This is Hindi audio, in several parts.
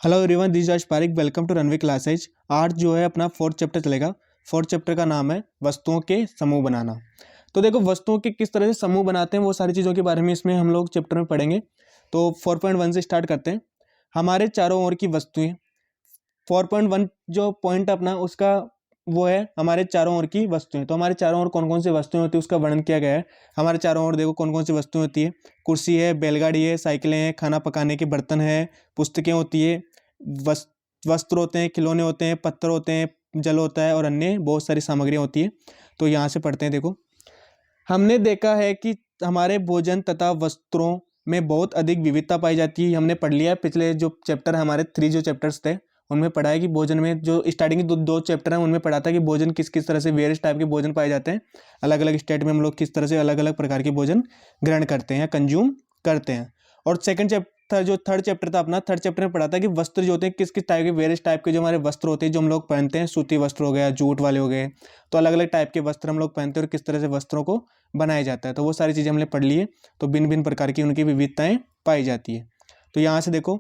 Hello everyone, this is Parik. Welcome to runway classes. आज जो है अपना फोर्थ चैप्टर चलेगा। फोर्थ चैप्टर का नाम है वस्तुओं के समूह बनाना। तो देखो, वस्तुओं के किस तरह से समूह बनाते हैं वो सारी चीज़ों के बारे में इसमें हम लोग चैप्टर में पढ़ेंगे। तो 4.1 से स्टार्ट करते हैं। हमारे चारों ओर की वस्तुएं। 4.1 जो पॉइंट अपना उसका वो है हमारे चारों ओर की वस्तुएं। तो हमारे चारों ओर कौन कौन सी वस्तुएं होती है उसका वर्णन किया गया है। हमारे चारों ओर देखो कौन कौन सी वस्तुएं होती है। कुर्सी है, बैलगाड़ी है, साइकिलें हैं, खाना पकाने के बर्तन है, पुस्तकें होती है, वस्त्र होते हैं, खिलौने होते हैं, पत्थर होते हैं, जल होता है और अन्य बहुत सारी सामग्रियाँ होती हैं। तो यहाँ से पढ़ते हैं। देखो, हमने देखा है कि हमारे भोजन तथा वस्त्रों में बहुत अधिक विविधता पाई जाती है। हमने पढ़ लिया है पिछले जो चैप्टर हमारे 3 जो चैप्टर्स थे उनमें पढ़ा है कि भोजन में जो स्टार्टिंग के दो चैप्टर हैं उनमें पढ़ा था कि भोजन किस किस तरह से वेरियस टाइप के भोजन पाए जाते हैं। अलग अलग स्टेट में हम लोग किस तरह से अलग अलग प्रकार के भोजन ग्रहण करते हैं या कंज्यूम करते हैं। और सेकंड चैप्टर जो थर्ड चैप्टर था अपना, थर्ड चैप्टर में पढ़ा था कि वस्त्र जो होते हैं किस किस टाइप के वेरियस टाइप के जो हमारे वस्त्र होते हैं जो हम लोग पहनते हैं। सूती वस्त्र हो गया, जूट वाले हो गए। तो अलग अलग टाइप के वस्त्र हम लोग पहनते हैं और किस तरह से वस्त्रों को बनाया जाता है। तो वो सारी चीज़ें हमने पढ़ ली है। तो भिन्न भिन्न प्रकार की उनकी विविधताएं पाई जाती है। तो यहाँ से देखो,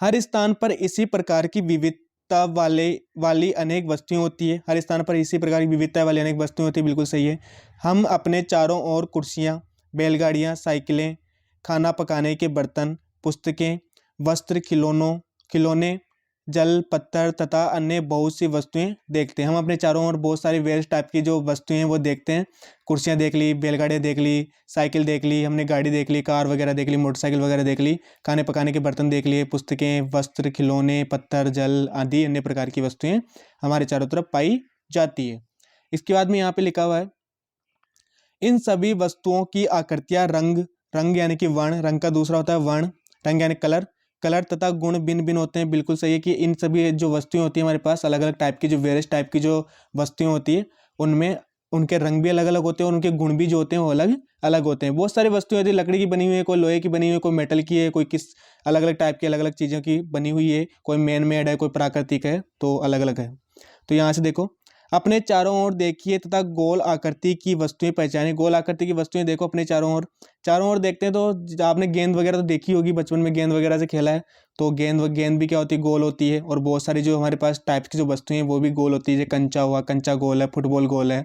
हर स्थान पर इसी प्रकार की विविधता वाली अनेक वस्तुएं होती है। हर स्थान पर इसी प्रकार की विविधता वाली अनेक वस्तुएं होती है, बिल्कुल सही है। हम अपने चारों ओर कुर्सियाँ, बैलगाड़ियाँ, साइकिलें, खाना पकाने के बर्तन, पुस्तकें, वस्त्र, खिलौने, जल, पत्थर तथा अन्य बहुत सी वस्तुएं देखते हैं। हम अपने चारों ओर बहुत सारी वेरियस टाइप की जो वस्तुएं हैं वो देखते हैं। कुर्सियां देख ली, बैलगाड़ियाँ देख ली, साइकिल देख ली, हमने गाड़ी देख ली, कार वगैरह देख ली, मोटरसाइकिल वगैरह देख ली, खाने पकाने के बर्तन देख लिए, पुस्तकें, वस्त्र, खिलौने, पत्थर, जल आदि अन्य प्रकार की वस्तुएं हमारे चारों तरफ पाई जाती है। इसके बाद में यहाँ पे लिखा हुआ है, इन सभी वस्तुओं की आकृतियाँ रंग यानी कि वर्ण, रंग का दूसरा होता है वर्ण, रंग यानी कलर तथा गुण भिन्न भिन्न होते हैं। बिल्कुल सही है कि इन सभी जो वस्तुएं होती है हमारे पास अलग अलग टाइप की जो वेरियस टाइप की जो वस्तुएं होती है उनमें उनके रंग भी अलग अलग होते हैं और उनके गुण भी जो होते हैं वो अलग अलग होते हैं। बहुत सारी वस्तुएं होती है, लकड़ी की बनी हुई है, कोई लोहे की बनी हुई है, कोई मेटल की है, कोई किस अलग अलग टाइप की अलग अलग चीज़ों की बनी हुई है, कोई मैन मेड है, कोई प्राकृतिक है, तो अलग अलग है। तो यहाँ से देखो, अपने चारों ओर देखिए तथा गोल आकृति की वस्तुएं पहचाने। गोल आकृति की वस्तुएं देखो अपने चारों ओर देखते हैं। तो आपने गेंद वगैरह तो देखी होगी, बचपन में गेंद वगैरह से खेला है। तो गेंद भी क्या होती है, गोल होती है। और बहुत सारी जो हमारे पास टाइप्स की जो वस्तुएं हैं वो भी गोल होती है। जैसे कंचा हुआ, कंचा गोल है, फुटबॉल गोल है।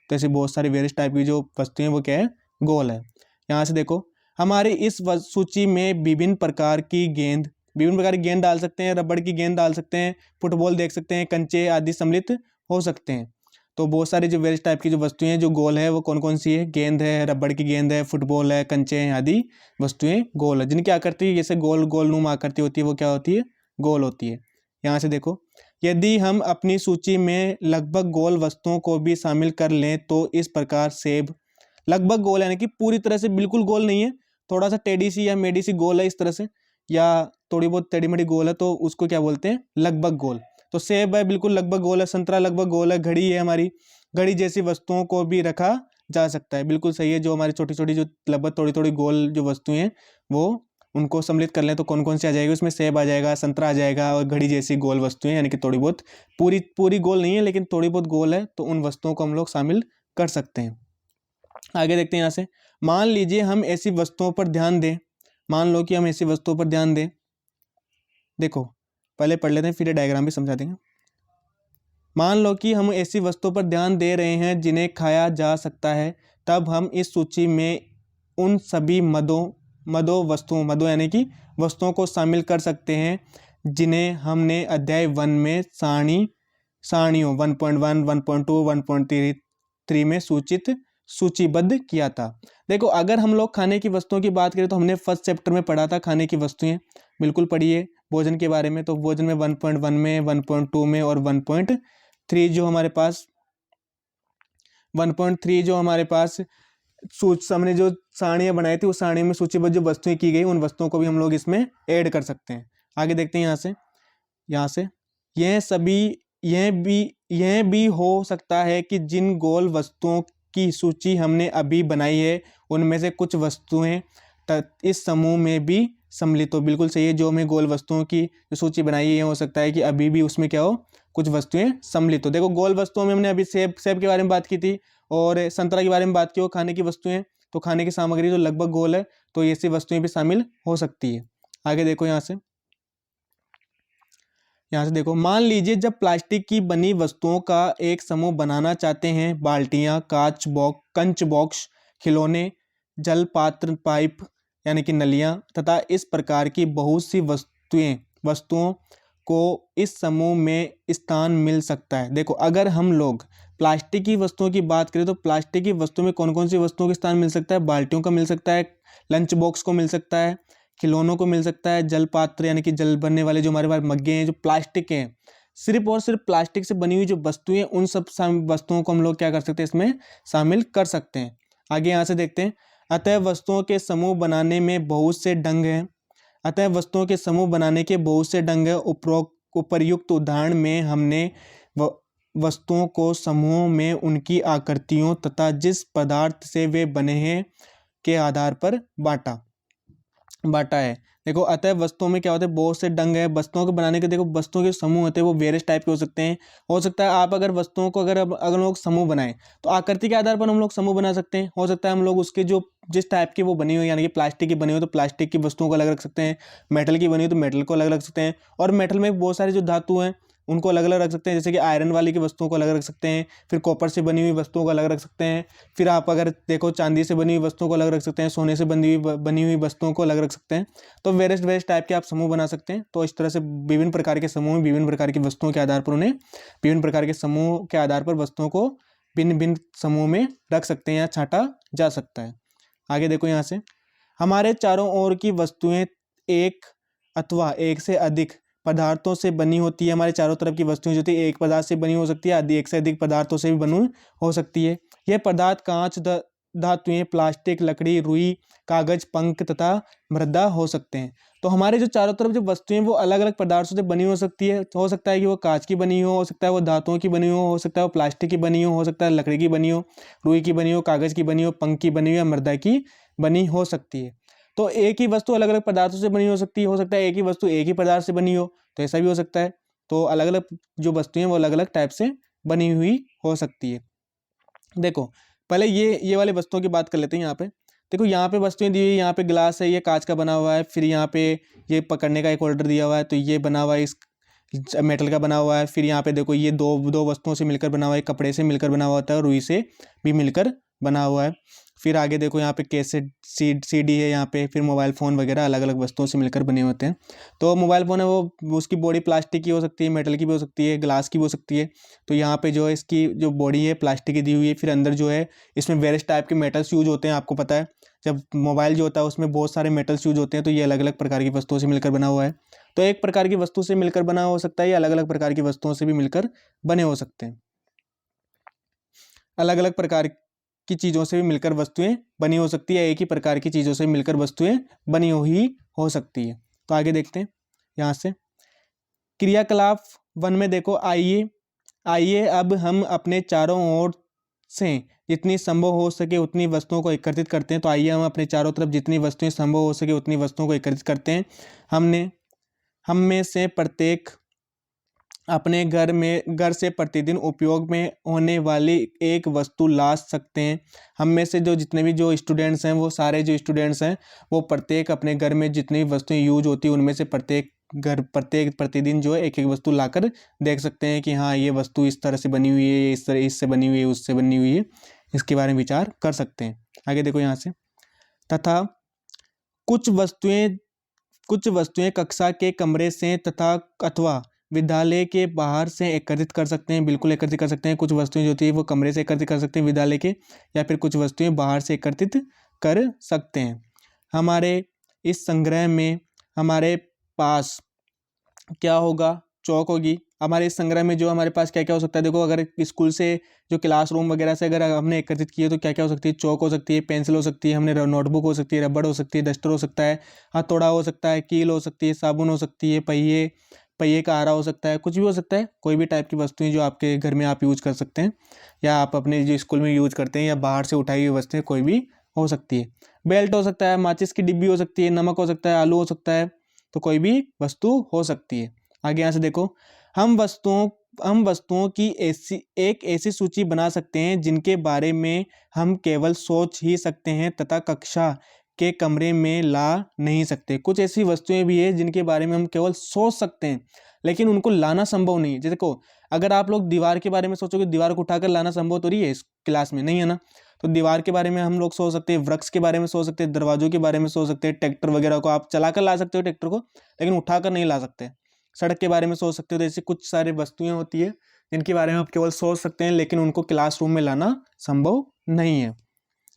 तो ऐसे बहुत सारी वेरियस टाइप की जो वस्तुएं वो क्या है, गोल है। यहाँ से देखो, हमारी इस सूची में विभिन्न प्रकार की गेंद डाल सकते हैं, रबड़ की गेंद डाल सकते हैं, फुटबॉल देख सकते हैं, कंचे आदि सम्मिलित हो सकते हैं। तो बहुत सारी जो वेरियस टाइप की जो वस्तुएं हैं जो गोल है वो कौन कौन सी है, गेंद है, रबड़ की गेंद है, फुटबॉल है, कंचे हैं आदि वस्तुएं गोल है। जिनकी आकृति जैसे गोल नुमा आकृति होती है वो क्या होती है, गोल होती है। यहाँ से देखो, यदि हम अपनी सूची में लगभग गोल वस्तुओं को भी शामिल कर लें तो इस प्रकार सेब, लगभग गोल यानी कि पूरी तरह से बिल्कुल गोल नहीं है, थोड़ा सा टेढ़ी सी या मेढ़ी सी गोल है इस तरह से, या थोड़ी बहुत टेढ़ी मेढ़ी गोल है, तो उसको क्या बोलते हैं, लगभग गोल। तो सेब है बिल्कुल लगभग गोल है, संतरा लगभग गोल है, घड़ी है हमारी, घड़ी जैसी वस्तुओं को भी रखा जा सकता है। बिल्कुल सही है। जो हमारी छोटी छोटी जो लगभग थोड़ी थोड़ी गोल जो वस्तुएं हैं वो उनको सम्मिलित कर लें तो कौन कौन सी आ जाएगी, उसमें सेब आ जाएगा, संतरा आ जाएगा और घड़ी जैसी गोल वस्तुएं, यानी कि थोड़ी बहुत, पूरी गोल नहीं है लेकिन थोड़ी बहुत गोल है, तो उन वस्तुओं को हम लोग शामिल कर सकते हैं। आगे देखते हैं यहाँ से, मान लीजिए हम ऐसी वस्तुओं पर ध्यान दें। मान लो कि हम ऐसी वस्तुओं पर ध्यान दें। देखो, पहले पढ़ लेते हैं फिर डायग्राम भी समझा देंगे। मान लो कि हम ऐसी वस्तुओं पर ध्यान दे रहे हैं जिन्हें खाया जा सकता है, तब हम इस सूची में उन सभी मदों यानी कि वस्तुओं को शामिल कर सकते हैं जिन्हें हमने अध्याय 1 में सारणियों 1.1, 1.2, 1.3 में सूचीबद्ध किया था। देखो, अगर हम लोग खाने की वस्तुओं की बात करें तो हमने फर्स्ट चैप्टर में पढ़ा था खाने की वस्तुएं, बिल्कुल पढ़िए भोजन के बारे में। तो भोजन में 1.1 में, 1.2 में और 1.3 जो हमारे पास 1.3 जो हमारे पास हमने जो सारणियाँ बनाई थी उस सारणी में सूचीबद्ध जो वस्तुएं की गई उन वस्तुओं को भी हम लोग इसमें ऐड कर सकते हैं। आगे देखते हैं यहाँ से यह भी हो सकता है कि जिन गोल वस्तुओं की सूची हमने अभी बनाई है उनमें से कुछ वस्तुएं इस समूह में भी सम्मिलित हो। बिल्कुल सही है। जो हमें गोल वस्तुओं की जो सूची बनाई है हो सकता है कि अभी भी उसमें क्या हो, कुछ वस्तुएं सम्मिलित हो। देखो, गोल वस्तुओं में हमने अभी सेब के बारे में बात की थी और संतरा के बारे में बात की हो। खाने की वस्तुएं, तो खाने की सामग्री जो लगभग गोल है, तो ऐसी वस्तुएं भी शामिल हो सकती है। आगे देखो यहाँ से, यहाँ से देखो, मान लीजिए जब प्लास्टिक की बनी वस्तुओं का एक समूह बनाना चाहते हैं, बाल्टियाँ, कंच बॉक्स, खिलौने, जल पात्र, पाइप यानी कि नलियाँ तथा इस प्रकार की बहुत सी वस्तुओं को इस समूह में स्थान मिल सकता है। देखो, अगर हम लोग प्लास्टिक की वस्तुओं की बात करें तो प्लास्टिक की वस्तु में कौन कौन सी वस्तुओं का स्थान मिल सकता है? बाल्टियों का मिल सकता है, लंच बॉक्स को मिल सकता है, खिलौनों को मिल सकता है, जल पात्र यानी कि जल भरने वाले जो हमारे पास मग्गे हैं जो प्लास्टिक के हैं, सिर्फ और सिर्फ प्लास्टिक से बनी हुई जो वस्तुएं, उन सब वस्तुओं को हम लोग क्या कर सकते हैं, इसमें शामिल कर सकते हैं। आगे यहाँ से देखते हैं, अतः वस्तुओं के समूह बनाने में बहुत से ढंग हैं। अतः वस्तुओं के समूह बनाने के बहुत से ढंग हैं। उपर्युक्त उदाहरण में हमने वस्तुओं को समूहों में उनकी आकृतियों तथा जिस पदार्थ से वे बने हैं के आधार पर बांटा है। देखो, अतः वस्तुओं में क्या होता है, बहुत से ढंग है वस्तुओं को बनाने के। देखो, वस्तुओं के समूह होते हैं वो वेरियस टाइप के हो सकते हैं। हो सकता है आप अगर वस्तुओं को अगर लोग समूह बनाएं तो आकृति के आधार पर हम लोग समूह बना सकते हैं। हो सकता है हम लोग उसके जो जिस टाइप की वो बनी हुई, यानी कि प्लास्टिक की बनी हुई तो प्लास्टिक की वस्तुओं को अलग रख सकते हैं, मेटल की बनी हुई तो मेटल को अलग रख सकते हैं, और मेटल में बहुत सारे जो धातु हैं उनको अलग अलग रख सकते हैं, जैसे कि आयरन वाली की वस्तुओं को अलग रख सकते हैं, फिर कॉपर से बनी हुई वस्तुओं को अलग रख सकते हैं, फिर आप अगर देखो चांदी से बनी हुई वस्तुओं को अलग रख सकते हैं, सोने से बनी हुई वस्तुओं को अलग रख सकते हैं। तो वेरियस टाइप के आप समूह बना सकते हैं। तो इस तरह से विभिन्न प्रकार के समूह, विभिन्न प्रकार की वस्तुओं के आधार पर उन्हें विभिन्न प्रकार के समूह के आधार पर वस्तुओं को भिन्न भिन्न समूह में रख सकते हैं या छांटा जा सकता है। आगे देखो, यहाँ से हमारे चारों ओर की वस्तुएं एक अथवा एक से अधिक पदार्थों से बनी होती है। हमारे चारों तरफ की वस्तुएं जो थी एक पदार्थ से बनी हो सकती है, एक से अधिक पदार्थों से भी बनी हो सकती है। यह पदार्थ कांच, धातुएं, प्लास्टिक, लकड़ी, रुई, कागज, पंख तथा मृदा हो सकते हैं। तो हमारे जो चारों तरफ जो वस्तुएं वो अलग अलग पदार्थों से बनी हो सकती है। हो सकता है कि वो कांच की बनी हो सकता है वो धातुओं की बनी हो सकता है वो प्लास्टिक की बनी हो सकता है लकड़ी की बनी हो, रुई की बनी हो, कागज की बनी हो, पंख की बनी हो या मृदा की बनी हो सकती है। तो एक ही वस्तु अलग अलग पदार्थों से बनी हो सकती है। हो सकता है एक ही वस्तु एक ही पदार्थ से बनी हो, तो ऐसा भी हो सकता है। तो अलग अलग जो वस्तुएं वो अलग अलग टाइप से बनी हुई हो सकती है। देखो, पहले ये वाले वस्तुओं की बात कर लेते हैं। यहाँ पे देखो, यहाँ पे वस्तुएं दी हुई है, यहाँ पे ग्लास है, ये कांच का बना हुआ है, फिर यहाँ पे ये पकड़ने का एक होल्डर दिया हुआ है, तो ये बना हुआ है इस मेटल का बना हुआ है। फिर यहाँ पे देखो, ये दो वस्तुओं से मिलकर बना हुआ है, कपड़े से मिलकर बना हुआ होता है, रुई से भी मिलकर बना हुआ है। फिर आगे देखो, यहाँ पे कैसेट सीडी है, यहाँ पे फिर मोबाइल फ़ोन वगैरह अलग अलग वस्तुओं से मिलकर बने होते हैं। तो मोबाइल फ़ोन है वो उसकी बॉडी प्लास्टिक की हो सकती है, मेटल की भी हो सकती है, ग्लास की भी हो सकती है। तो यहाँ पे जो है इसकी जो बॉडी है प्लास्टिक की दी हुई है। फिर अंदर जो है इसमें वेरियस टाइप के मेटल्स यूज होते हैं। आपको पता है जब मोबाइल जो होता है उसमें बहुत सारे मेटल्स यूज होते हैं, तो ये अलग अलग प्रकार की वस्तुओं से मिलकर बना हुआ है। तो एक प्रकार की वस्तु से मिलकर बना हो सकता है, या अलग अलग प्रकार की वस्तुओं से भी मिलकर बने हो सकते हैं। अलग अलग प्रकार की चीज़ों से भी मिलकर वस्तुएं बनी हो सकती है, एक ही प्रकार की चीज़ों से मिलकर वस्तुएं बनी हुई हो सकती है। तो आगे देखते हैं यहाँ से क्रियाकलाप 1 में देखो, आइए अब हम अपने चारों ओर से जितनी संभव हो सके उतनी वस्तुओं को एकत्रित करते हैं। तो आइए हम अपने चारों तरफ जितनी वस्तुएं संभव हो सके उतनी वस्तुओं को एकत्रित करते हैं। हम में से प्रत्येक अपने घर से प्रतिदिन उपयोग में होने वाली एक वस्तु ला सकते हैं। हम में से जो जितने भी जो स्टूडेंट्स हैं, वो सारे जो स्टूडेंट्स हैं वो प्रत्येक अपने घर में जितनी वस्तुएं यूज होती है उनमें से प्रत्येक प्रतिदिन जो है एक एक वस्तु लाकर देख सकते हैं कि हाँ, ये वस्तु इस तरह से बनी हुई है, इस तरह इससे बनी हुई है, उससे बनी हुई है, इसके बारे में विचार कर सकते हैं। आगे देखो यहाँ से, तथा कुछ वस्तुएं कक्षा के कमरे से तथा अथवा विद्यालय के बाहर से एकत्रित कर सकते हैं। बिल्कुल एकत्रित कर सकते हैं। कुछ वस्तुएं जो होती है वो कमरे से एकत्रित कर सकते हैं विद्यालय के, या फिर कुछ वस्तुएं बाहर से एकत्रित कर सकते हैं। हमारे इस संग्रह में हमारे पास क्या होगा, चौक होगी। हमारे इस संग्रह में जो हमारे पास क्या क्या हो सकता है, देखो अगर स्कूल से जो क्लासरूम वगैरह से अगर हमने एकत्रित किए तो क्या क्या हो सकती है, चौक हो सकती है, पेंसिल हो सकती है, हमने नोटबुक हो सकती है, रबड़ हो सकती है, डस्टर हो सकता है, हथौड़ा हो सकता है, कील हो सकती है, साबुन हो सकती है, पहिए का आरा हो सकता है, कुछ भी हो सकता है। कोई भी टाइप की वस्तुएं जो आपके घर में आप यूज कर सकते हैं, या आप अपने जो स्कूल में यूज करते हैं, या बाहर से उठाई हुई वस्तुएं कोई भी हो सकती है। बेल्ट हो सकता है, माचिस की डिब्बी हो सकती है, नमक हो सकता है, आलू हो सकता है, तो कोई भी वस्तु हो सकती है। आगे यहाँ से देखो, हम वस्तुओं की एक ऐसी सूची बना सकते हैं जिनके बारे में हम केवल सोच ही सकते हैं, तथा कक्षा के कमरे में ला नहीं सकते। कुछ ऐसी वस्तुएं भी है जिनके बारे में हम केवल सोच सकते हैं लेकिन उनको लाना संभव नहीं है। जैसे देखो, अगर आप लोग दीवार के बारे में सोचोगे, दीवार को उठाकर लाना संभव तो नहीं है इस क्लास में, नहीं है ना। तो दीवार के बारे में हम लोग सोच सकते हैं, वृक्ष के बारे में सोच सकते हैं, दरवाजों के बारे में सोच सकते हैं, ट्रैक्टर वगैरह को आप चलाकर ला सकते हो ट्रैक्टर को, लेकिन उठाकर नहीं ला सकते। सड़क के बारे में सोच सकते हो। तो ऐसी कुछ सारी वस्तुएं होती है जिनके बारे में आप केवल सोच सकते हैं लेकिन उनको क्लासरूम में लाना संभव नहीं है।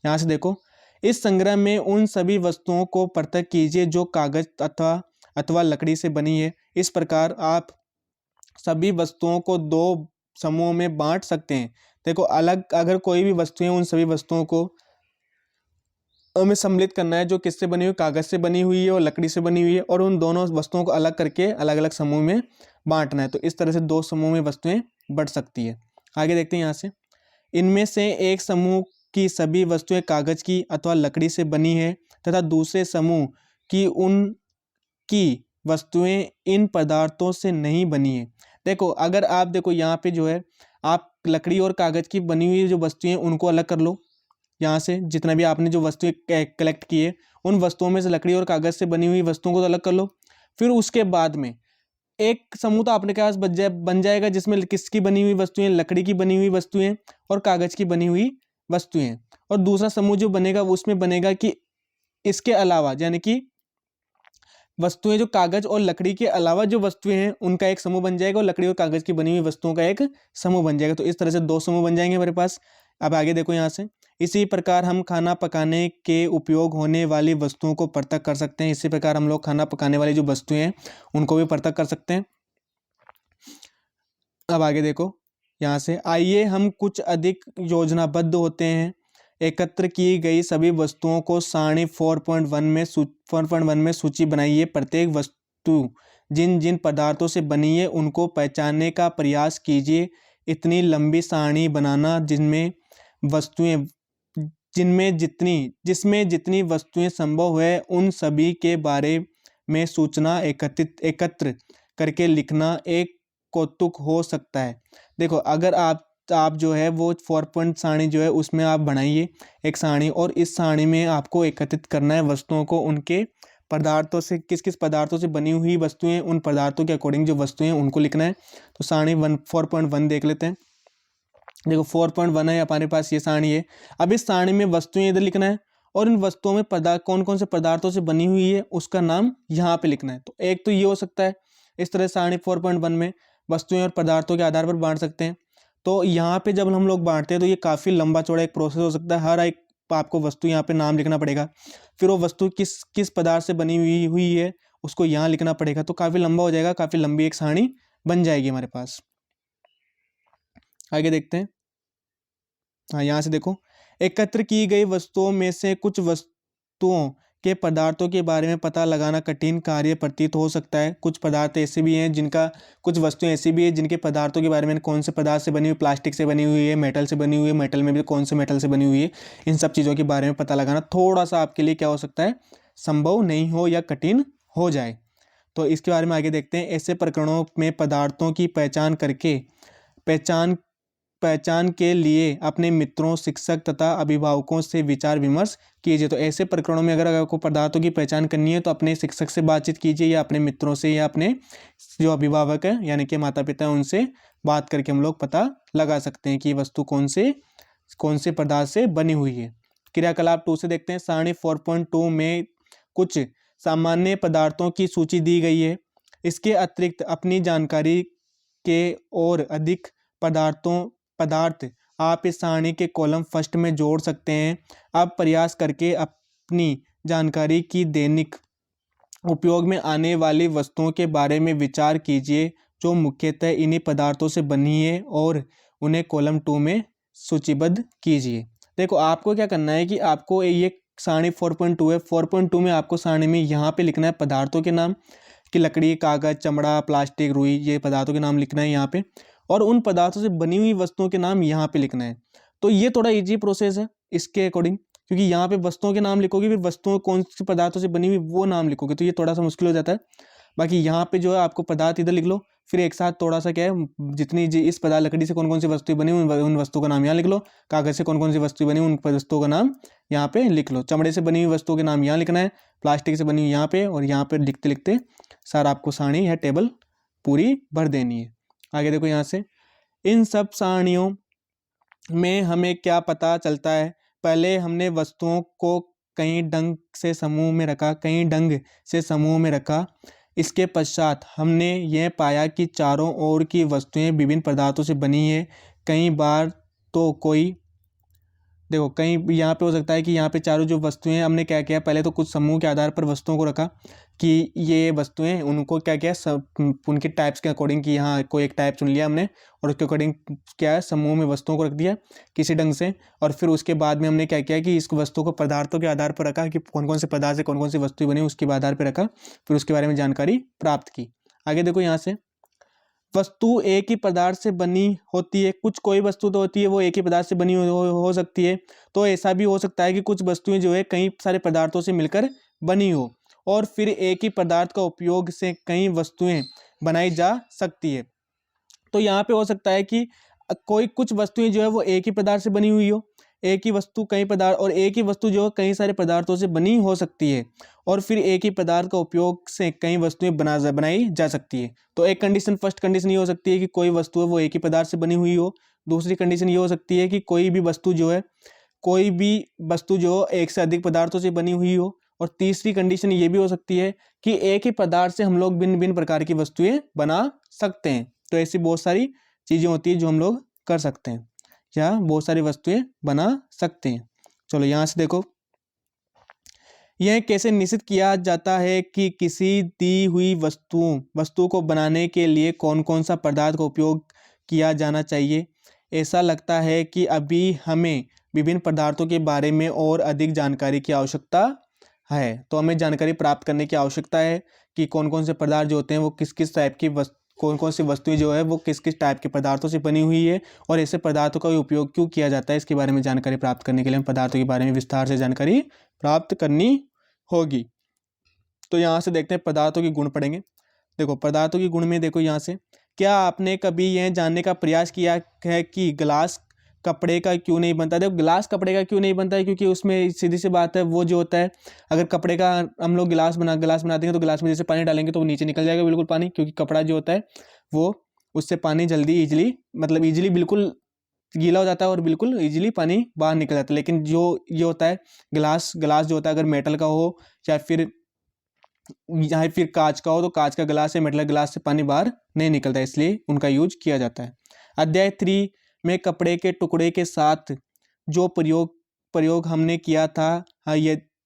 यहाँ से देखो, इस संग्रह में उन सभी वस्तुओं को पृथक कीजिए जो कागज अथवा लकड़ी से बनी है। इस प्रकार आप सभी वस्तुओं को दो समूहों में बांट सकते हैं। देखो, अलग अगर कोई भी वस्तुएं, उन सभी वस्तुओं को हमें सम्मिलित करना है जो किससे बनी हुई, कागज से बनी हुई है और लकड़ी से बनी हुई है, और उन दोनों वस्तुओं को अलग करके अलग अलग समूह में बांटना है। तो इस तरह से दो समूह में वस्तुएं बढ़ सकती है। आगे देखते हैं यहाँ से, इनमें से एक समूह की सभी वस्तुएं कागज की अथवा लकड़ी से बनी है तथा दूसरे समूह की उनकी वस्तुएं इन पदार्थों से नहीं बनी है। देखो, अगर आप देखो यहाँ पे जो है, आप लकड़ी और कागज की बनी हुई जो वस्तुएं उनको अलग कर लो। यहाँ से जितना भी आपने जो वस्तुएं कलेक्ट की है, उन वस्तुओं में से लकड़ी और कागज से बनी हुई वस्तुओं को तो अलग कर लो। फिर उसके बाद में एक समूह तो आपने पास बन जाएगा जिसमें किसकी बनी हुई वस्तुएं, लकड़ी की बनी हुई वस्तुएं और कागज की बनी हुई वस्तुएं। और दूसरा समूह जो बनेगा वो उसमें बनेगा कि इसके अलावा, यानी कि वस्तुएं जो कागज और लकड़ी के अलावा जो वस्तुएं हैं उनका एक समूह बन जाएगा और लकड़ी और कागज की बनी हुई वस्तुओं का एक समूह बन जाएगा। तो इस तरह से दो समूह बन जाएंगे हमारे पास। अब आगे देखो यहाँ से, इसी प्रकार हम खाना पकाने के उपयोग होने वाली वस्तुओं को पृथक कर सकते हैं। इसी प्रकार हम लोग खाना पकाने वाली जो वस्तुएं हैं उनको भी पृथक कर सकते हैं। अब आगे देखो यहाँ से, आइए हम कुछ अधिक योजनाबद्ध होते हैं। एकत्र की गई सभी वस्तुओं को सारणी 4.1 में सूची बनाइए। प्रत्येक वस्तु जिन जिन पदार्थों से बनी है उनको पहचानने का प्रयास कीजिए। इतनी लंबी सारणी बनाना जिसमें जितनी वस्तुएं संभव है उन सभी के बारे में सूचना एकत्र करके लिखना एक कौतुक हो सकता है। देखो, अगर आप जो है वो 4 पॉइंट सारणी जो है उसमें आप बनाइए एक सारणी, और इस सारणी में आपको एकत्रित करना है वस्तुओं को, उनके पदार्थों से, किस किस पदार्थों से बनी हुई वस्तुएं, उन पदार्थों के अकॉर्डिंग जो वस्तुएं उनको लिखना है। तो सारणी 4.1 देख लेते हैं। देखो 4.1 है हमारे पास, ये सारणी है। अब इस सारणी में वस्तुएं इधर लिखना है और इन वस्तुओं में कौन कौन से पदार्थों से बनी हुई है उसका नाम यहाँ पे लिखना है। तो एक तो ये हो सकता है, इस तरह सारणी 4.1 में वस्तुएं और पदार्थों के आधार पर बांट सकते हैं। तो यहाँ पे जब हम लोग बांटते हैं तो ये काफ़ी लंबा चौड़ा एक प्रोसेस हो सकता है। हर एक आपको वस्तु यहाँ पे नाम लिखना पड़ेगा, फिर वो वस्तु किस किस पदार्थ से बनी हुई है उसको यहाँ लिखना पड़ेगा। तो काफ़ी लंबा हो जाएगा, काफ़ी लंबी एक सारणी बन जाएगी हमारे पास। आगे देखते हैं। हाँ, यहाँ से देखो, एकत्र की गई वस्तुओं में से कुछ वस्तुओं के पदार्थों के बारे में पता लगाना कठिन कार्य प्रतीत हो सकता है। कुछ पदार्थ ऐसे भी हैं कुछ वस्तुएं ऐसी भी है जिनके पदार्थों के बारे में, कौन से पदार्थ से बनी हुई, प्लास्टिक से बनी हुई है, मेटल से बनी हुई है, मेटल में भी कौन से मेटल से बनी हुई है, इन सब चीज़ों के बारे में पता लगाना थोड़ा सा आपके लिए क्या हो सकता है, संभव नहीं हो या कठिन हो जाए। तो इसके बारे में आगे देखते हैं। ऐसे प्रकरणों में पदार्थों की पहचान के लिए अपने मित्रों, शिक्षक तथा अभिभावकों से विचार विमर्श कीजिए। तो ऐसे प्रकरणों में अगर आपको पदार्थों की पहचान करनी है तो अपने शिक्षक से बातचीत कीजिए या अपने मित्रों से या अपने जो अभिभावक हैं यानी कि माता पिता हैं उनसे बात करके हम लोग पता लगा सकते हैं कि वस्तु कौन से पदार्थ से बनी हुई है। क्रियाकलाप 2 से देखते हैं। सारणी 4.2 में कुछ सामान्य पदार्थों की सूची दी गई है। इसके अतिरिक्त अपनी जानकारी के और अधिक पदार्थ आप इस सारणी के कॉलम फर्स्ट में जोड़ सकते हैं। अब प्रयास करके अपनी जानकारी की दैनिक उपयोग में आने वाली वस्तुओं के बारे में विचार कीजिए जो मुख्यतः इन्हीं पदार्थों से बनी है और उन्हें कॉलम 2 में सूचीबद्ध कीजिए। देखो, आपको क्या करना है कि आपको ये सारणी 4.2 है, 4.2 में आपको सारणी में यहाँ पे लिखना है पदार्थों के नाम कि लकड़ी, कागज, चमड़ा, प्लास्टिक, रुई, ये पदार्थों के नाम लिखना है यहाँ पे, और उन पदार्थों से बनी हुई वस्तुओं के नाम यहाँ पे लिखना है। तो ये थोड़ा इजी प्रोसेस है इसके अकॉर्डिंग, क्योंकि यहाँ पे वस्तुओं के नाम लिखोगे, फिर वस्तुओं कौन सी पदार्थों से बनी हुई वो नाम लिखोगे, तो ये थोड़ा सा मुश्किल हो जाता है। बाकी यहाँ पे जो है आपको पदार्थ इधर लिख लो, फिर एक साथ थोड़ा सा क्या है, जितनी इस पदार्थ लकड़ी से कौन कौन सी वस्तुएं बनी उन वस्तुओं का नाम यहाँ लिख लो, कागज से कौन कौन सी वस्तुएं बनी उन वस्तुओं का नाम यहाँ पे लिख लो, चमड़े से बनी हुई वस्तुओं के नाम यहाँ लिखना है, प्लास्टिक से बनी हुई यहाँ पे, और यहाँ पे लिखते लिखते सारा आपको सारणी या टेबल पूरी भर देनी है। आगे देखो यहाँ से, इन सब सारणियों में हमें क्या पता चलता है, पहले हमने वस्तुओं को कई ढंग से समूह में रखा, इसके पश्चात हमने यह पाया कि चारों ओर की वस्तुएं विभिन्न पदार्थों से बनी है। कई बार तो कोई देखो कहीं यहाँ पे हो सकता है कि यहाँ पे चारों जो वस्तुएं हैं, हमने क्या किया, पहले तो कुछ समूह के आधार पर वस्तुओं को रखा कि ये वस्तुएं, उनको क्या किया, सब उनके टाइप्स के अकॉर्डिंग कि यहाँ कोई एक टाइप चुन लिया हमने और उसके अकॉर्डिंग क्या है, समूह में वस्तुओं को रख दिया किसी ढंग से। और फिर उसके बाद में हमने क्या किया कि इस वस्तु को पदार्थों के आधार पर रखा कि कौन कौन से पदार्थ से कौन कौन सी वस्तु बनी, उसके आधार पर रखा, फिर उसके बारे में जानकारी प्राप्त की। आगे देखो यहाँ से, वस्तु एक ही पदार्थ से बनी होती है, कुछ कोई वस्तु तो होती है वो एक ही पदार्थ से बनी हो सकती है, तो ऐसा भी हो सकता है कि कुछ वस्तुएं जो है कई सारे पदार्थों से मिलकर बनी हो और फिर एक ही पदार्थ का उपयोग से कई वस्तुएं बनाई जा सकती है। तो यहाँ पे हो सकता है कि कोई कुछ वस्तुएं जो है वो एक ही पदार्थ से बनी हुई हो, एक ही वस्तु कई पदार्थ, और एक ही वस्तु जो है कई सारे पदार्थों से बनी हो सकती है, और फिर एक ही पदार्थ का उपयोग से कई वस्तुएं बनाई जा सकती है। तो एक कंडीशन, फर्स्ट कंडीशन ये हो सकती है कि कोई वस्तु है वो एक ही पदार्थ से बनी हुई हो। दूसरी कंडीशन ये हो सकती है कि कोई भी वस्तु जो एक से अधिक पदार्थों से बनी हुई हो। और तीसरी कंडीशन ये भी हो सकती है कि एक ही पदार्थ से हम लोग भिन्न भिन्न प्रकार की वस्तुएं बना सकते हैं। तो ऐसी बहुत सारी चीज़ें होती है जो हम लोग कर सकते हैं या बहुत सारी वस्तुएं बना सकते हैं। चलो यहाँ से देखो, यह कैसे निश्चित किया जाता है कि किसी दी हुई वस्तु को बनाने के लिए कौन कौन सा पदार्थ का उपयोग किया जाना चाहिए। ऐसा लगता है कि अभी हमें विभिन्न पदार्थों के बारे में और अधिक जानकारी की आवश्यकता है। तो हमें जानकारी प्राप्त करने की आवश्यकता है कि कौन कौन से पदार्थ जो होते हैं वो किस किस टाइप की कौन कौन सी वस्तुएं जो है वो किस किस टाइप के पदार्थों से बनी हुई है और ऐसे पदार्थों का उपयोग क्यों किया जाता है, इसके बारे में जानकारी प्राप्त करने के लिए हम पदार्थों के बारे में विस्तार से जानकारी प्राप्त करनी होगी। तो यहाँ से देखते हैं पदार्थों के गुण पढ़ेंगे। देखो पदार्थों के गुण में देखो यहाँ से, क्या आपने कभी यह जानने का प्रयास किया है कि ग्लास कपड़े का क्यों नहीं बनता। देखो ग्लास कपड़े का क्यों नहीं बनता है, क्योंकि उसमें सीधी सी बात है, वो जो होता है अगर कपड़े का हम लोग ग्लास बनाते हैं तो ग्लास में जैसे पानी डालेंगे तो वो नीचे निकल जाएगा बिल्कुल पानी, क्योंकि कपड़ा जो होता है वो उससे पानी जल्दी ईजिली बिल्कुल गीला हो जाता है और बिल्कुल ईजिली पानी बाहर निकल जाता है। लेकिन जो ये होता है ग्लास जो होता है अगर मेटल का हो या फिर कांच का हो, तो कांच का ग्लास या मेटल ग्लास से पानी बाहर नहीं निकलता, इसलिए उनका यूज किया जाता है। अध्याय 3 में कपड़े के टुकड़े के साथ जो प्रयोग हमने किया था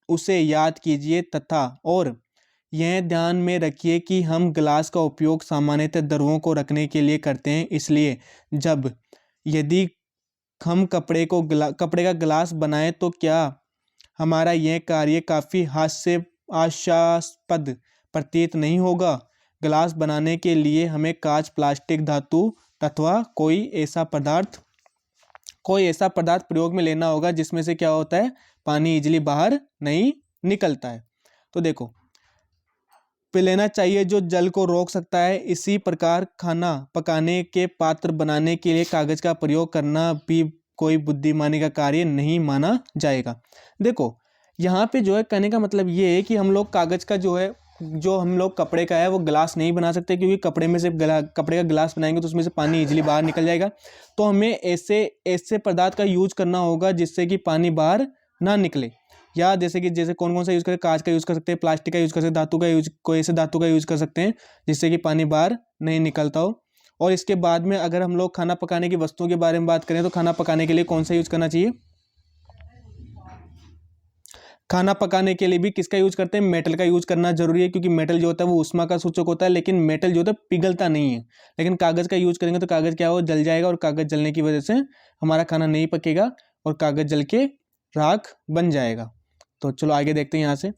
उसे याद कीजिए तथा और यह ध्यान में रखिए कि हम ग्लास का उपयोग सामान्यतः द्रवों को रखने के लिए करते हैं, इसलिए यदि हम कपड़े का ग्लास बनाएं तो क्या हमारा यह कार्य काफ़ी हास्यास्पद प्रतीत नहीं होगा। ग्लास बनाने के लिए हमें कांच, प्लास्टिक, धातु अथवा कोई ऐसा पदार्थ प्रयोग में लेना होगा जिसमें से क्या होता है, पानी इजीली बाहर नहीं निकलता है। तो देखो लेना चाहिए जो जल को रोक सकता है। इसी प्रकार खाना पकाने के पात्र बनाने के लिए कागज का प्रयोग करना भी कोई बुद्धिमानी का कार्य नहीं माना जाएगा। देखो यहाँ पे जो है कहने का मतलब ये है कि हम लोग कागज का जो हम लोग कपड़े का है वो ग्लास नहीं बना सकते, क्योंकि कपड़े का ग्लास बनाएंगे तो उसमें से पानी इजीली बाहर निकल जाएगा। तो हमें ऐसे पदार्थ का यूज करना होगा जिससे कि पानी बाहर ना निकले, या जैसे कौन कौन सा यूज करें, कांच का यूज कर सकते हैं, प्लास्टिक का यूज कर सकते हैं, कोई ऐसे धातु का यूज कर सकते हैं जिससे कि पानी बाहर नहीं निकलता हो। और इसके बाद में अगर हम लोग खाना पकाने की वस्तुओं के बारे में बात करें तो खाना पकाने के लिए कौन सा यूज करना चाहिए। खाना पकाने के लिए भी किसका यूज करते हैं, मेटल का यूज करना जरूरी है, क्योंकि मेटल जो होता है वो ऊष्मा का सूचक होता है, लेकिन मेटल जो होता है पिघलता नहीं है। लेकिन कागज का यूज करेंगे तो कागज क्या हो, जल जाएगा, और कागज जलने की वजह से हमारा खाना नहीं पकेगा और कागज जल के राख बन जाएगा। तो चलो आगे देखते हैं यहाँ से।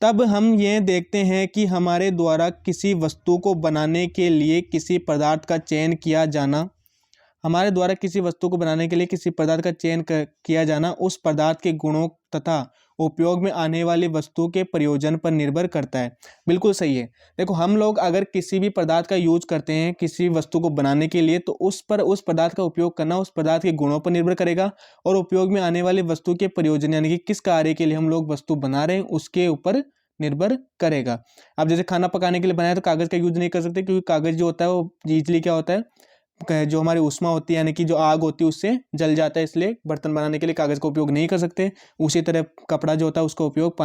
तब हम ये देखते हैं कि हमारे द्वारा किसी वस्तु को बनाने के लिए किसी पदार्थ का चयन किया जाना, उस पदार्थ के गुणों तथा उपयोग में आने वाली वस्तु के प्रयोजन पर निर्भर करता है। बिल्कुल सही है। देखो हम लोग अगर किसी भी पदार्थ का यूज करते हैं किसी वस्तु को बनाने के लिए, तो उस पदार्थ का उपयोग करना उस पदार्थ के गुणों पर निर्भर करेगा और उपयोग में आने वाली वस्तु के प्रयोजन यानी कि किस कार्य के लिए हम लोग वस्तु बना रहे हैं उसके ऊपर निर्भर करेगा। अब जैसे खाना पकाने के लिए बनाया तो कागज़ का यूज नहीं कर सकते, क्योंकि कागज़ जो होता है वो इजीली क्या होता है, जो हमारी ऊष्मा होती है यानी कि जो आग होती है उससे जल जाता है, इसलिए बर्तन बनाने के लिए कागज़ का उपयोग नहीं कर सकते। उसी तरह कपड़ा जो होता है उसका उपयोग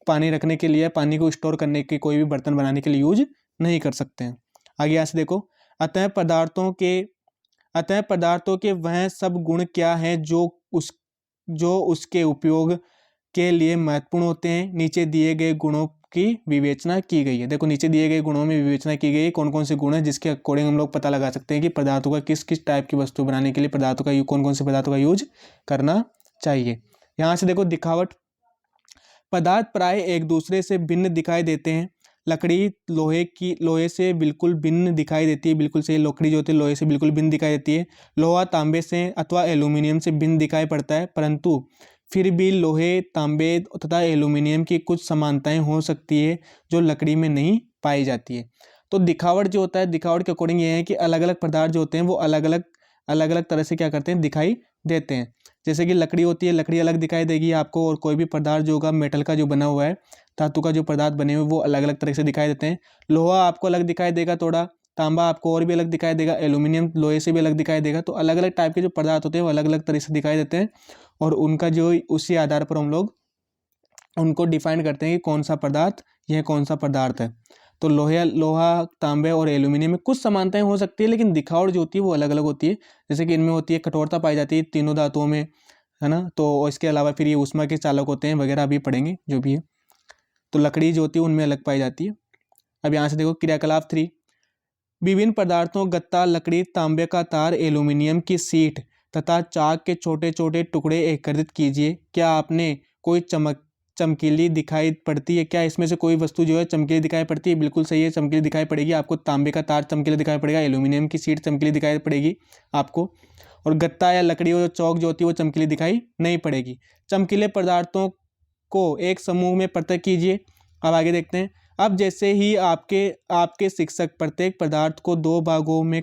पानी रखने के लिए, पानी को स्टोर करने के कोई भी बर्तन बनाने के लिए यूज नहीं कर सकते हैं। आगे यहाँ से देखो, अतः पदार्थों के वह सब गुण क्या हैं जो उसके उपयोग के लिए महत्वपूर्ण होते हैं। नीचे दिए गए गुणों की विवेचना की गई है। देखो नीचे दिए गए गुणों में विवेचना की गई है कौन कौन से गुण हैं जिसके अकॉर्डिंग हम लोग पता लगा सकते हैं कि पदार्थों का किस किस टाइप की वस्तु बनाने के लिए कौन कौन से पदार्थों का यूज करना चाहिए। यहाँ से देखो, दिखावट, पदार्थ प्राय एक दूसरे से भिन्न दिखाई देते हैं। लकड़ी लोहे से बिल्कुल भिन्न दिखाई देती है, बिल्कुल सही, लकड़ी जो होती है लोहे से बिल्कुल भिन्न दिखाई देती है। लोहा तांबे से अथवा एल्यूमिनियम से भिन्न दिखाई पड़ता है, परंतु फिर भी लोहे, तांबे तथा एल्यूमिनियम की कुछ समानताएं हो सकती है जो लकड़ी में नहीं पाई जाती है। तो दिखावट जो होता है, दिखावट के अकॉर्डिंग ये है कि अलग अलग पदार्थ जो होते हैं वो अलग अलग तरह से क्या करते हैं, दिखाई देते हैं। जैसे कि लकड़ी होती है, लकड़ी अलग दिखाई देगी आपको, और कोई भी पदार्थ जो होगा मेटल का जो बना हुआ है, धातु का जो पदार्थ बने हुए वो अलग अलग तरह से दिखाई देते हैं। लोहा आपको अलग दिखाई देगा थोड़ा, तांबा आपको और भी अलग दिखाई देगा, एल्यूमिनियम लोहे से भी अलग दिखाई देगा। तो अलग अलग टाइप के जो पदार्थ होते हैं वो अलग अलग तरह से दिखाई देते हैं, और उनका जो उसी आधार पर हम लोग उनको डिफाइन करते हैं कि कौन सा पदार्थ यह कौन सा पदार्थ है। तो लोहा, तांबे और एल्यूमिनियम में कुछ समानताएं हो सकती है, लेकिन दिखावट जो होती है वो अलग अलग होती है। जैसे कि इनमें होती है कठोरता पाई जाती है तीनों धातुओं में, है ना। तो इसके अलावा फिर ये ऊष्मा के चालक होते हैं वगैरह, अभी पढ़ेंगे जो भी है। तो लकड़ी जो होती है उनमें अलग पाई जाती है। अब यहाँ से देखो, क्रियाकलाप 3, विभिन्न पदार्थों गत्ता, लकड़ी, तांबे का तार, एल्यूमिनियम की सीट तथा चाक के छोटे छोटे टुकड़े एकत्रित कीजिए। क्या आपने कोई चमकीली दिखाई पड़ती है? क्या इसमें से कोई वस्तु जो है चमकीली दिखाई पड़ती है? बिल्कुल सही है, चमकीली दिखाई पड़ेगी आपको। तांबे का तार चमकीला दिखाई पड़ेगा, एल्यूमिनियम की सीट चमकीली दिखाई पड़ेगी आपको, और गत्ता या लकड़ी और चौक जो होती है वो चमकीली दिखाई नहीं पड़ेगी। चमकीले पदार्थों को एक समूह में पृथक कीजिए। अब आगे देखते हैं। अब जैसे ही आपके शिक्षक प्रत्येक पदार्थ को 2 भागों में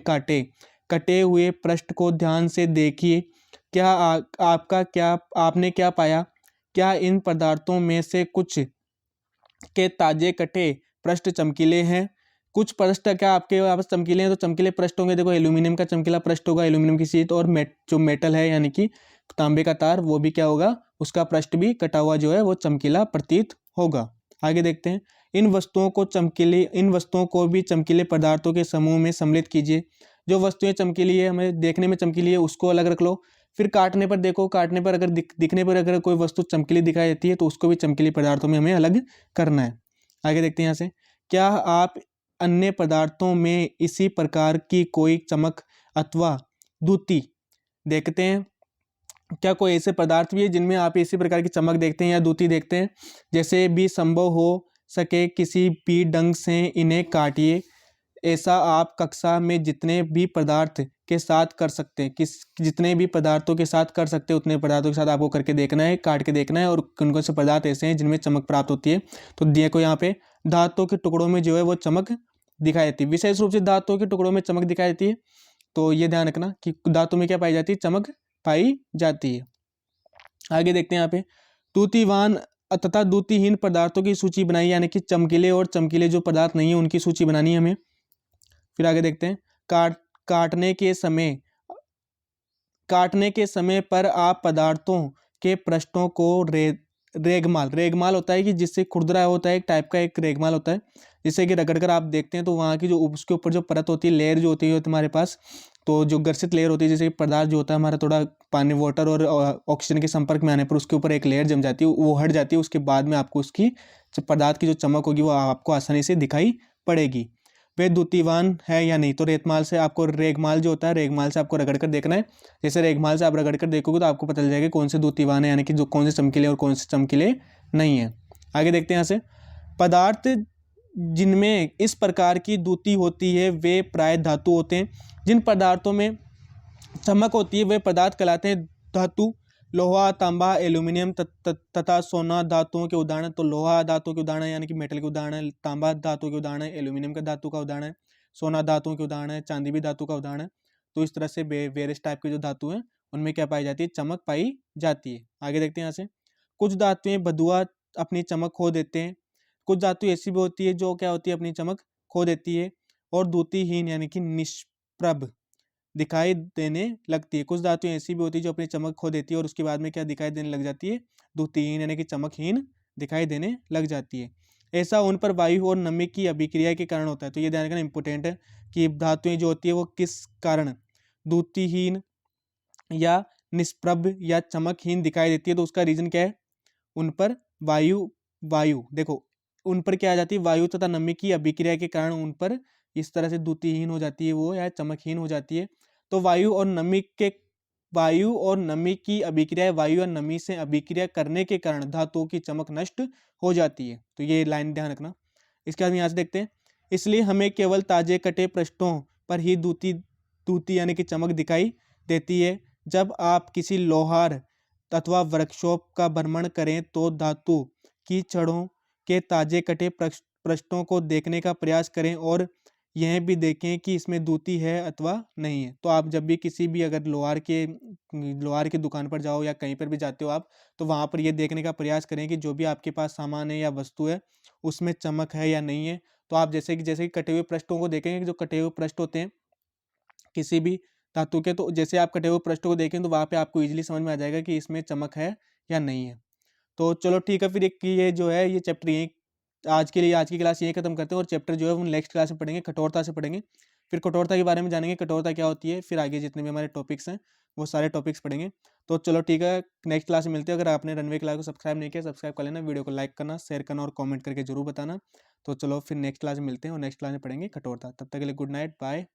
कटे हुए पृष्ठ को ध्यान से देखिए। क्या आपने क्या पाया? क्या इन पदार्थों में से कुछ के ताजे कटे पृष्ठ चमकीले हैं? कुछ पृष्ठ क्या आपके वापस चमकीले हैं, तो चमकीले पृष्ठ होंगे। देखो एल्यूमिनियम का चमकीला पृष्ठ होगा, एल्यूमिनियम की शीट, और जो मेटल है यानी कि तांबे का तार वो भी क्या होगा, उसका पृष्ठ भी कटा हुआ जो है वो चमकीला प्रतीत होगा। आगे देखते हैं। इन वस्तुओं को भी चमकीले पदार्थों के समूह में सम्मिलित कीजिए। जो वस्तुएं चमकीली है, हमें देखने में चमकीली है, उसको अलग रख लो। फिर काटने पर देखो, काटने पर अगर दिखने पर अगर कोई वस्तु चमकीली दिखाई देती है तो उसको भी चमकीले पदार्थों में हमें अलग करना है। आगे देखते हैं यहाँ से। क्या आप अन्य पदार्थों में इसी प्रकार की कोई चमक अथवा द्युति देखते हैं? क्या कोई ऐसे पदार्थ भी है जिनमें आप इसी प्रकार की चमक देखते हैं या द्युति देखते हैं? जैसे भी संभव हो सके किसी भी ढंग से इन्हें काटिए। ऐसा आप कक्षा में जितने भी पदार्थ के साथ कर सकते हैं, जितने भी पदार्थों के साथ कर सकते हैं उतने पदार्थों के साथ आपको करके देखना है, काट के देखना है, और कौन कौन से पदार्थ ऐसे हैं जिनमें चमक प्राप्त होती है। तो देखो यहाँ पे धातुओं के टुकड़ों में जो है वो चमक दिखाई देती है, विशेष रूप से धातुओं के टुकड़ों में चमक दिखाई देती है। तो ये ध्यान रखना कि धातु में क्या पाई जाती है, चमक पाई जाती है। आगे देखते हैं यहाँ पे, द्युतिवान तथा द्युतिहीन पदार्थों की सूची बनाई, यानी कि चमकीले और चमकीले जो पदार्थ नहीं है उनकी सूची बनानी है हमें। फिर आगे देखते हैं। काटने के समय पर आप पदार्थों के पृष्ठों को रेगमाल होता है कि जिससे खुरदरा होता है, एक टाइप का एक रेगमाल होता है, जिससे कि रगड़कर आप देखते हैं तो वहाँ की जो उसके ऊपर जो परत होती है, लेयर जो होती है तुम्हारे पास, तो जो घर्षित लेयर होती है, जैसे पदार्थ जो होता है हमारा थोड़ा पानी, वाटर और ऑक्सीजन के संपर्क में आने पर उसके ऊपर एक लेयर जम जाती है, वो हट जाती है। उसके बाद में आपको उसकी पदार्थ की जो चमक होगी वो आपको आसानी से दिखाई पड़ेगी। वे द्युतिवान है या नहीं, तो रेगमाल से जो होता है रेगमाल से आपको रगड़ कर देखना है। जैसे रेगमाल से आप रगड़ कर देखोगे तो आपको पता चल जाएगा कौन से द्युतिवान है, यानी कि जो कौन से चमकीले और कौन से चमकीले नहीं है। आगे देखते हैं यहाँ से। पदार्थ जिनमें इस प्रकार की द्युति होती है वे प्राय धातु होते हैं। जिन पदार्थों में चमक होती है वे पदार्थ कहलाते हैं धातु। लोहा, तांबा, एल्यूमिनियम तथा सोना धातुओं के उदाहरण। तो लोहा धातु के उदाहरण यानी कि मेटल के उदाहरण, तांबा धातु के उदाहरण, एल्यूमिनियम का धातु का उदाहरण है, सोना धातुओं के उदाहरण है, चांदी भी धातु का उदाहरण है। तो इस तरह से वेरियस टाइप के जो धातु हैं उनमें क्या पाई जाती है, चमक पाई जाती है। आगे देखते हैं यहाँ से, कुछ धातुएं बदुआ अपनी चमक खो देते हैं, कुछ धातु ऐसी भी होती है जो क्या होती है, अपनी चमक खो देती है और द्युतिहीन यानी कि निष्प्रभ दिखाई देने लगती है। कुछ धातुएं ऐसी भी होती है जो अपनी चमक खो देती है और उसके बाद में क्या दिखाई देने लग जाती है, द्युतिहीन यानी कि चमकहीन दिखाई देने लग जाती है। ऐसा उन पर वायु और नमी की अभिक्रिया के कारण होता है। तो ये ध्यान रखना इंपॉर्टेंट है कि धातुएं जो होती है वो किस कारण द्युतिहीन या निष्प्रभ या चमकहीन दिखाई देती है। तो उसका रीजन क्या है, उन पर वायु वायु देखो उन पर क्या आ जाती है, वायु तथा नमी की अभिक्रिया के कारण उन पर इस तरह से द्युतिहीन हो जाती है वो या चमकहीन हो जाती है। तो वायु और नमी की अभिक्रिया, वायु और नमी से अभिक्रिया करने के कारण धातुओं की चमक नष्ट हो जाती है। तो ये लाइन ध्यान रखना। इसके बाद यहाँ से देखते हैं, इसलिए हमें केवल ताजे कटे पृष्ठों पर ही द्युति यानी कि चमक दिखाई देती है। जब आप किसी लोहार अथवा वर्कशॉप का भ्रमण करें तो धातु की छड़ों के ताजे कटे पृष्ठों को देखने का प्रयास करें और यह भी देखें कि इसमें द्युति है अथवा नहीं है। तो आप जब भी किसी भी अगर लोहार की दुकान पर जाओ या कहीं पर भी जाते हो आप, तो वहाँ पर ये देखने का प्रयास करें कि जो भी आपके पास सामान है या वस्तु है उसमें चमक है या नहीं है। तो आप जैसे कि कटे हुए पृष्ठों को देखेंगे, जो कटे हुए पृष्ठ होते हैं किसी भी धातु के, तो जैसे आप कटे हुए पृष्ठों को देखें तो वहाँ पे आपको इजीली समझ में आ जाएगा कि इसमें चमक है या नहीं है। तो चलो ठीक है, फिर एक ये जो है ये चैप्टर यही आज के लिए, आज की क्लास यही खत्म करते हैं और चैप्टर जो है वो नेक्स्ट क्लास में पढ़ेंगे, कठोरता से पढ़ेंगे। फिर कठोरता के बारे में जानेंगे, कठोरता क्या होती है, फिर आगे जितने भी हमारे टॉपिक्स हैं वो सारे टॉपिक्स पढ़ेंगे। तो चलो ठीक है, नेक्स्ट क्लास में मिलते हैं। अगर आपने रनवे क्लास को सब्सक्राइब नहीं किया, सब्सक्राइब कर लेना, वीडियो को लाइक करना, शेयर करना और कॉमेंट करके जरूर बताना। तो चलो फिर नेक्स्ट क्लास में मिलते हैं और नेक्स्ट क्लास में पढ़ेंगे कठोरता। तब तक के लिए गुड नाइट, बाय।